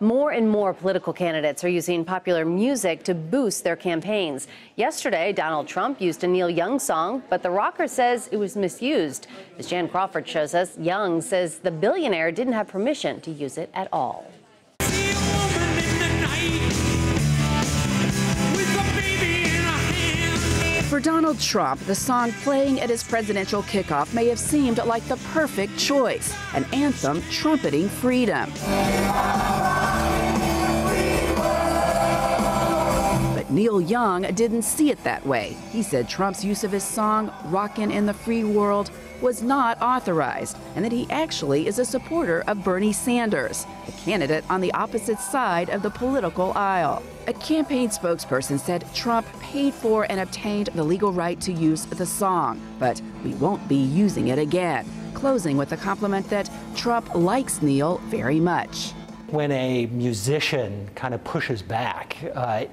More and more political candidates are using popular music to boost their campaigns. Yesterday, Donald Trump used a Neil Young song, but the rocker says it was misused. As Jan Crawford shows us, Young says the billionaire didn't have permission to use it at all. For Donald Trump, the song playing at his presidential kickoff may have seemed like the perfect choice, an anthem trumpeting freedom. But Neil Young didn't see it that way. He said Trump's use of his song, "Rockin' in the Free World," was not authorized, and that he actually is a supporter of Bernie Sanders, a candidate on the opposite side of the political aisle. A campaign spokesperson said Trump paid for and obtained the legal right to use the song, but we won't be using it again, closing with a compliment that Trump likes Neil very much. When a musician kind of pushes back,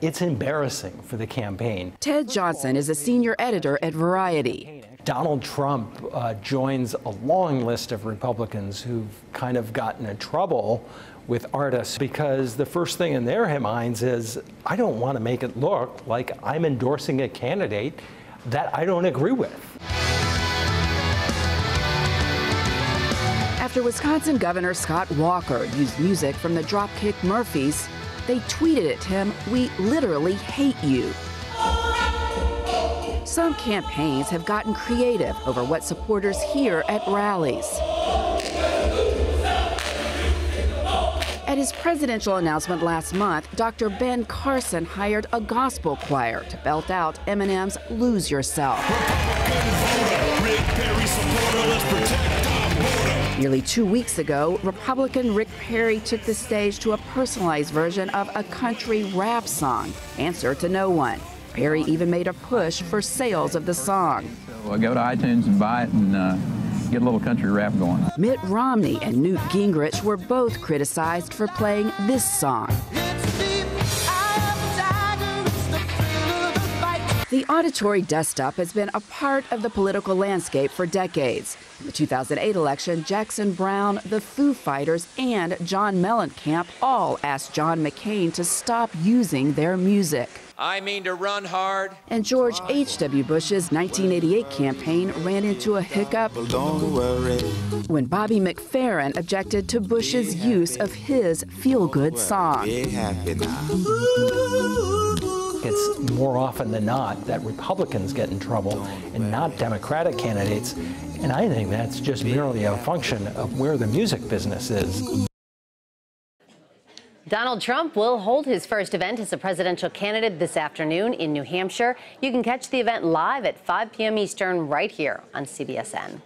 it's embarrassing for the campaign. Ted Johnson is a senior editor at Variety. Donald Trump joins a long list of Republicans who've kind of gotten in trouble with artists because the first thing in their minds is, I don't want to make it look like I'm endorsing a candidate that I don't agree with. After Wisconsin Governor Scott Walker used music from the Dropkick Murphys, they tweeted at him, "We literally hate you." Some campaigns have gotten creative over what supporters hear at rallies. At his presidential announcement last month, Dr. Ben Carson hired a gospel choir to belt out Eminem's "Lose Yourself." Nearly 2 weeks ago, Republican Rick Perry took the stage to a personalized version of a country rap song, "Answer to No One." Perry even made a push for sales of the song. So go to iTunes and buy it and get a little country rap going. Mitt Romney and Newt Gingrich were both criticized for playing this song. The auditory dust-up has been a part of the political landscape for decades. In the 2008 election, Jackson Browne, the Foo Fighters, and John Mellencamp all asked John McCain to stop using their music. I mean to run hard. And George H.W. Bush's 1988 campaign ran into a hiccup when Bobby McFerrin objected to Bush's use of his feel-good song. It's more often than not that Republicans get in trouble and not Democratic candidates. And I think that's just merely a function of where the music business is. Donald Trump will hold his first event as a presidential candidate this afternoon in New Hampshire. You can catch the event live at 5 p.m. Eastern right here on CBSN.